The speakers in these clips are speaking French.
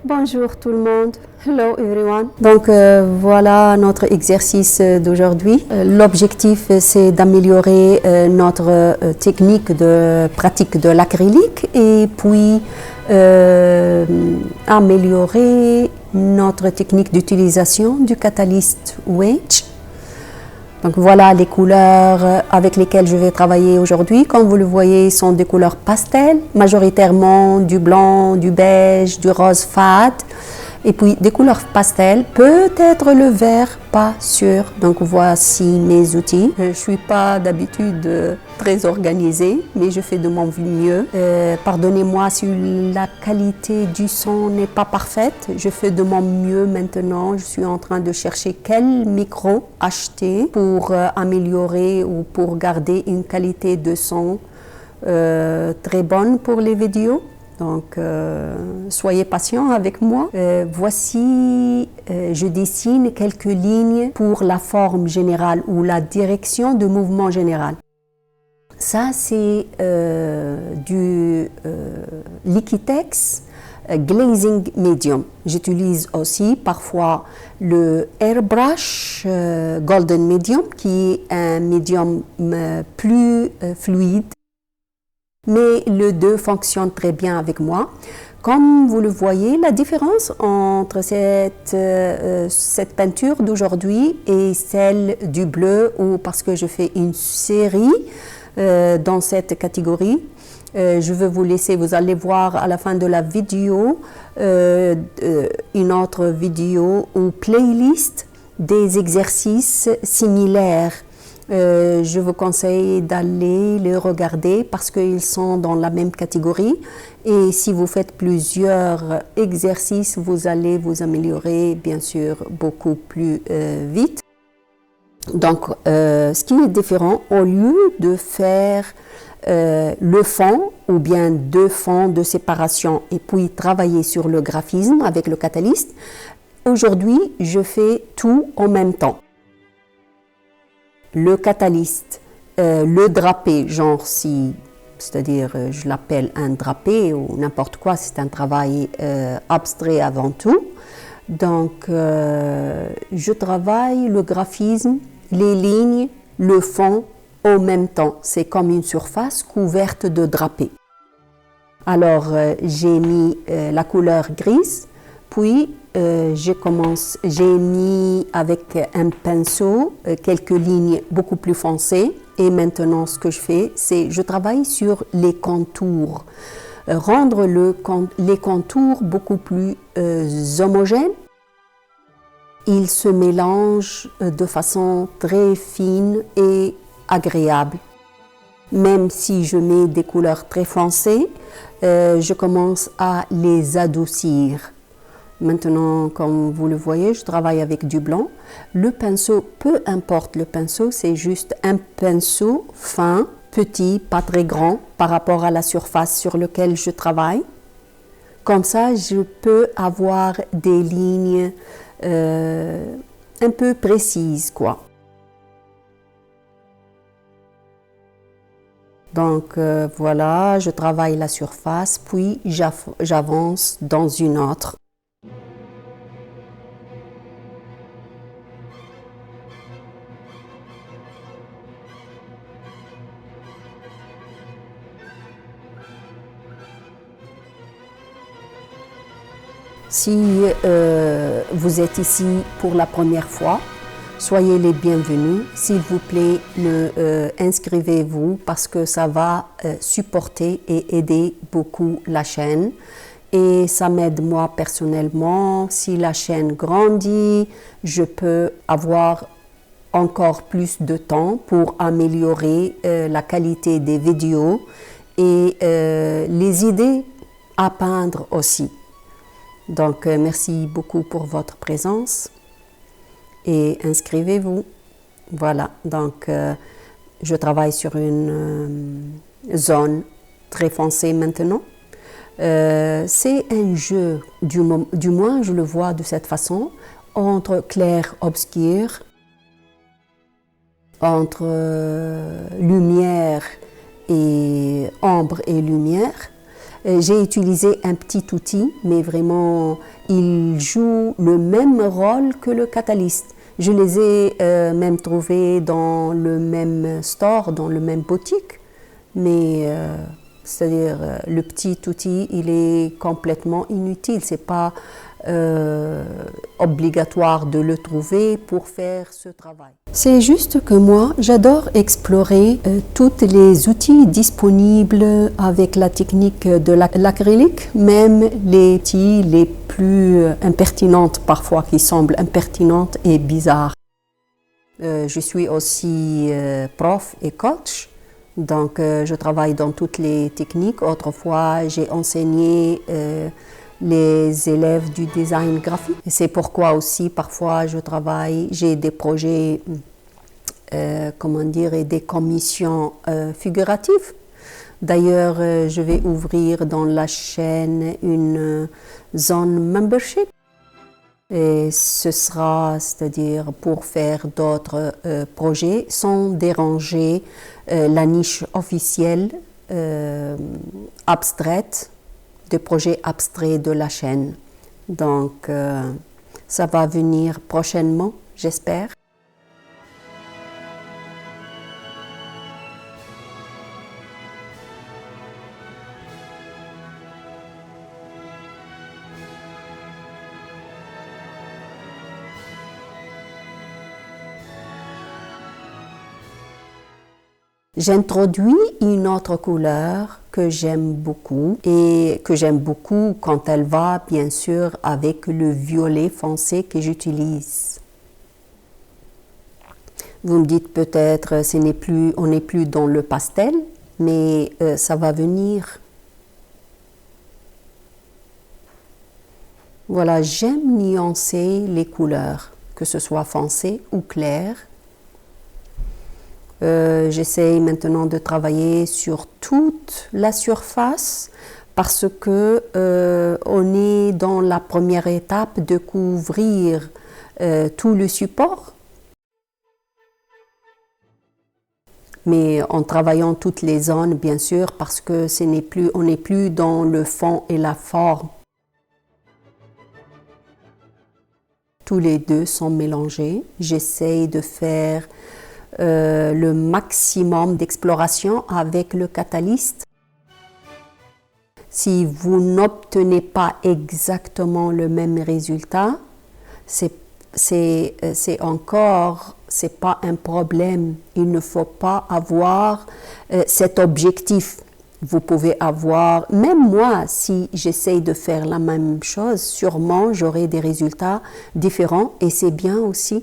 Bonjour tout le monde. Hello everyone. Donc voilà notre exercice d'aujourd'hui. L'objectif c'est d'améliorer notre technique de pratique de l'acrylique et puis améliorer notre technique d'utilisation du catalyste Wedge. Donc voilà les couleurs avec lesquelles je vais travailler aujourd'hui. Comme vous le voyez, sont des couleurs pastel, majoritairement du blanc, du beige, du rose fade. Et puis des couleurs pastel, peut-être le vert, pas sûr. Donc voici mes outils. Je ne suis pas d'habitude très organisée, mais je fais de mon mieux. Pardonnez-moi si la qualité du son n'est pas parfaite. Je fais de mon mieux maintenant. Je suis en train de chercher quel micro acheter pour améliorer ou pour garder une qualité de son très bonne pour les vidéos. Donc, soyez patients avec moi. Voici, je dessine quelques lignes pour la forme générale ou la direction de mouvement général. Ça, c'est du Liquitex Glazing Medium. J'utilise aussi parfois le Airbrush Golden Medium, qui est un médium plus fluide. Mais les deux fonctionnent très bien avec moi. Comme vous le voyez, la différence entre cette peinture d'aujourd'hui et celle du bleu, ou parce que je fais une série dans cette catégorie, je vais vous laisser, vous allez voir à la fin de la vidéo, une autre vidéo ou playlist des exercices similaires. Je vous conseille d'aller les regarder parce qu'ils sont dans la même catégorie et si vous faites plusieurs exercices, vous allez vous améliorer bien sûr beaucoup plus vite. Donc, ce qui est différent, au lieu de faire le fond ou bien deux fonds de séparation et puis travailler sur le graphisme avec le catalyste, aujourd'hui, je fais tout en même temps. Le catalyste, le drapé, genre c'est-à-dire je l'appelle un drapé ou n'importe quoi, c'est un travail abstrait avant tout. Donc je travaille le graphisme, les lignes, le fond en même temps. C'est comme une surface couverte de drapé. Alors j'ai mis la couleur grise, puis j'ai mis avec un pinceau quelques lignes beaucoup plus foncées et maintenant ce que je fais, c'est je travaille sur les contours, rendre les contours beaucoup plus homogènes. Ils se mélangent de façon très fine et agréable. Même si je mets des couleurs très foncées, je commence à les adoucir. Maintenant, comme vous le voyez, je travaille avec du blanc. Le pinceau, peu importe le pinceau, c'est juste un pinceau fin, petit, pas très grand par rapport à la surface sur laquelle je travaille. Comme ça, je peux avoir des lignes un peu précises, quoi. Donc voilà, je travaille la surface, puis j'avance dans une autre. Si vous êtes ici pour la première fois, soyez les bienvenus. S'il vous plaît, inscrivez-vous parce que ça va supporter et aider beaucoup la chaîne. Et ça m'aide moi personnellement. Si la chaîne grandit, je peux avoir encore plus de temps pour améliorer la qualité des vidéos et les idées à peindre aussi. Donc, merci beaucoup pour votre présence et inscrivez-vous. Voilà, donc je travaille sur une zone très foncée maintenant. C'est un jeu, du moins je le vois de cette façon, entre clair-obscur, entre lumière et ombre et lumière. J'ai utilisé un petit outil, mais vraiment, il joue le même rôle que le catalyste. Je les ai même trouvés dans le même store, dans le même boutique, mais c'est-à-dire le petit outil, il est complètement inutile. C'est pas obligatoire de le trouver pour faire ce travail. C'est juste que moi, j'adore explorer tous les outils disponibles avec la technique de l'acrylique, même les outils les plus impertinentes parfois, qui semblent impertinentes et bizarres. Je suis aussi prof et coach, donc je travaille dans toutes les techniques. Autrefois, j'ai enseigné les élèves du design graphique. C'est pourquoi aussi parfois j'ai des projets, et des commissions figuratives. D'ailleurs, je vais ouvrir dans la chaîne une zone membership. Et ce sera, c'est-à-dire pour faire d'autres projets sans déranger la niche officielle abstraite, de projets abstraits de la chaîne. Donc, ça va venir prochainement, j'espère. J'introduis une autre couleur que j'aime beaucoup et que j'aime beaucoup quand elle va bien sûr avec le violet foncé que j'utilise. Vous me dites peut-être on n'est plus dans le pastel, mais ça va venir. Voilà, j'aime nuancer les couleurs, que ce soit foncé ou clair. J'essaye maintenant de travailler sur toute la surface parce que on est dans la première étape de couvrir tout le support. Mais en travaillant toutes les zones, bien sûr, parce que on n'est plus dans le fond et la forme. Tous les deux sont mélangés. J'essaye de faire le maximum d'exploration avec le catalyste. Si vous n'obtenez pas exactement le même résultat, c'est pas un problème. Il ne faut pas avoir cet objectif. Vous pouvez avoir, même moi, si j'essaye de faire la même chose, sûrement j'aurai des résultats différents et c'est bien aussi.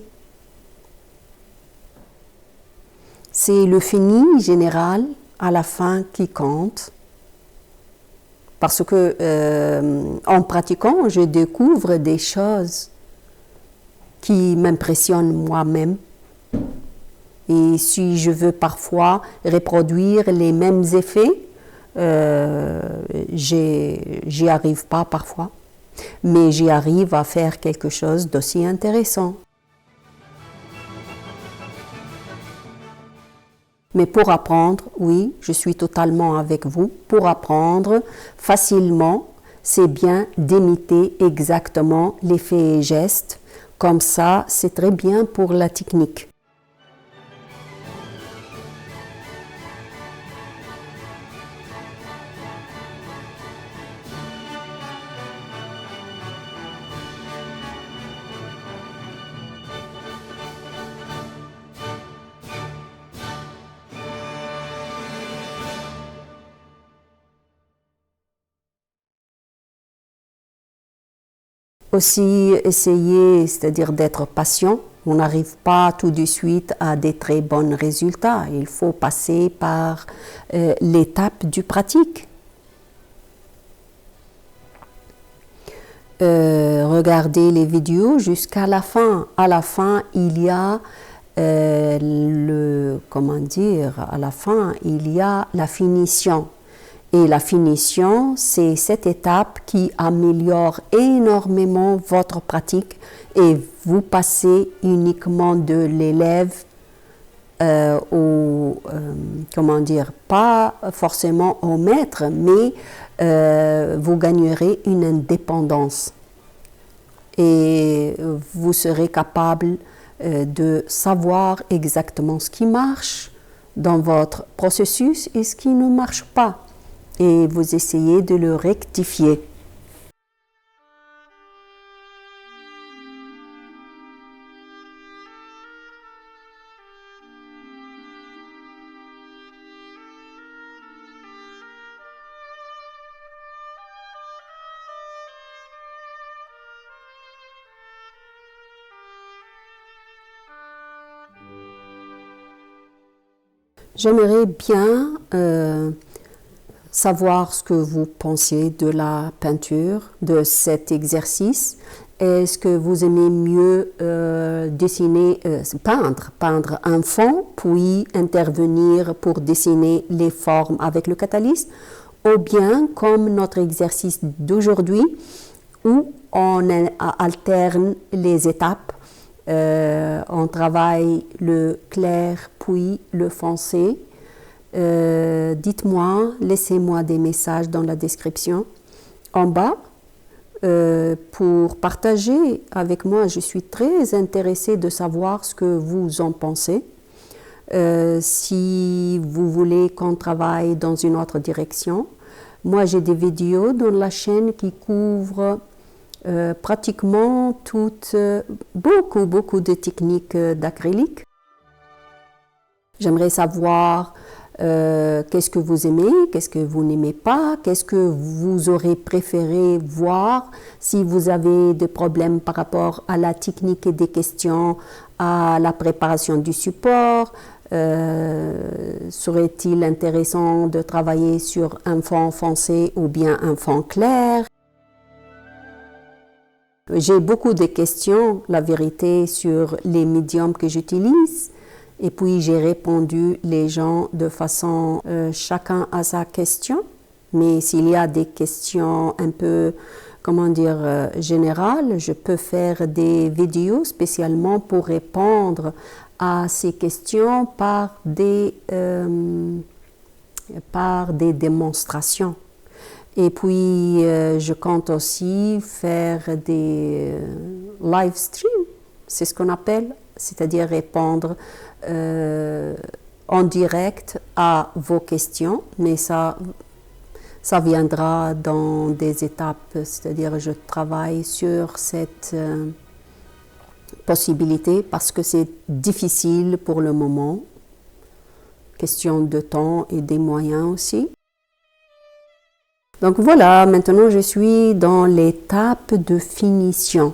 C'est le fini général à la fin qui compte. Parce que en pratiquant, je découvre des choses qui m'impressionnent moi-même. Et si je veux parfois reproduire les mêmes effets, j'y arrive pas parfois. Mais j'y arrive à faire quelque chose d'aussi intéressant. Mais pour apprendre, oui, je suis totalement avec vous. Pour apprendre facilement, c'est bien d'imiter exactement les faits et gestes. Comme ça, c'est très bien pour la technique. Aussi essayer, c'est-à-dire d'être patient. On n'arrive pas tout de suite à des très bons résultats. Il faut passer par l'étape du pratique. Regardez les vidéos jusqu'à la fin. À la fin, il y a à la fin, il y a la finition. Et la finition, c'est cette étape qui améliore énormément votre pratique et vous passez uniquement de l'élève pas forcément au maître, mais vous gagnerez une indépendance et vous serez capable de savoir exactement ce qui marche dans votre processus et ce qui ne marche pas. Et vous essayez de le rectifier. J'aimerais bien savoir ce que vous pensez de la peinture, de cet exercice. Est-ce que vous aimez mieux dessiner, peindre un fond, puis intervenir pour dessiner les formes avec le catalyste, ou bien comme notre exercice d'aujourd'hui, où on alterne les étapes. On travaille le clair puis le foncé. Dites-moi, laissez-moi des messages dans la description en bas pour partager avec moi. Je suis très intéressée de savoir ce que vous en pensez. Si vous voulez qu'on travaille dans une autre direction, moi j'ai des vidéos dans la chaîne qui couvrent pratiquement beaucoup de techniques d'acrylique. J'aimerais savoir qu'est-ce que vous aimez, qu'est-ce que vous n'aimez pas, qu'est-ce que vous aurez préféré voir, si vous avez des problèmes par rapport à la technique et des questions, à la préparation du support. Serait-il intéressant de travailler sur un fond foncé ou bien un fond clair? J'ai beaucoup de questions, la vérité, sur les médiums que j'utilise. Et puis, j'ai répondu les gens de façon, chacun à sa question. Mais s'il y a des questions un peu, générales, je peux faire des vidéos spécialement pour répondre à ces questions par des démonstrations. Et puis, je compte aussi faire des live streams, c'est ce qu'on appelle, c'est-à-dire répondre en direct à vos questions, mais ça viendra dans des étapes, c'est-à-dire je travaille sur cette possibilité parce que c'est difficile pour le moment, question de temps et des moyens aussi. Donc voilà, maintenant je suis dans l'étape de finition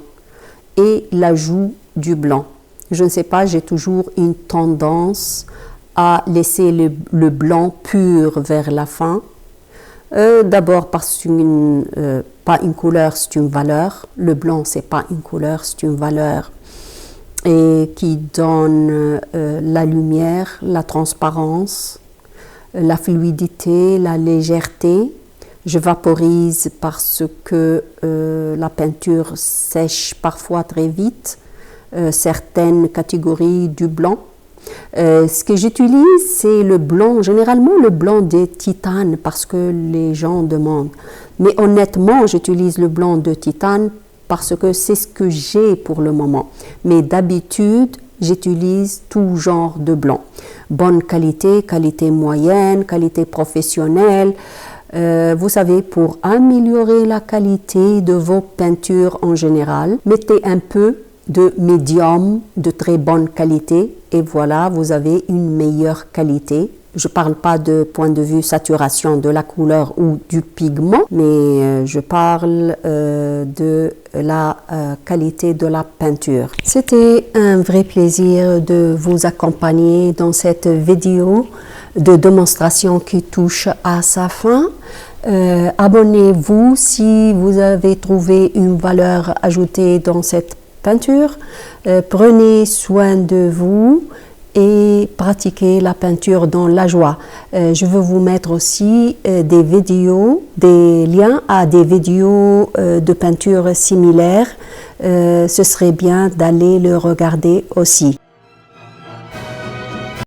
et l'ajout du blanc. Je ne sais pas, j'ai toujours une tendance à laisser le blanc pur vers la fin. D'abord parce que pas une couleur, c'est une valeur. Le blanc, c'est pas une couleur, c'est une valeur. Et qui donne la lumière, la transparence, la fluidité, la légèreté. Je vaporise parce que la peinture sèche parfois très vite, certaines catégories du blanc. Ce que j'utilise, c'est le blanc, généralement le blanc de titane parce que les gens demandent. Mais honnêtement, j'utilise le blanc de titane parce que c'est ce que j'ai pour le moment. Mais d'habitude, j'utilise tout genre de blanc. Bonne qualité, qualité moyenne, qualité professionnelle. Vous savez, pour améliorer la qualité de vos peintures en général, mettez un peu de médium de très bonne qualité et voilà, vous avez une meilleure qualité. Je ne parle pas de point de vue saturation de la couleur ou du pigment, mais je parle de la qualité de la peinture. C'était un vrai plaisir de vous accompagner dans cette vidéo de démonstration qui touche à sa fin. Abonnez-vous si vous avez trouvé une valeur ajoutée dans cette peinture. Prenez soin de vous et pratiquez la peinture dans la joie. Je veux vous mettre aussi des vidéos, des liens à des vidéos de peinture similaires. Ce serait bien d'aller le regarder aussi.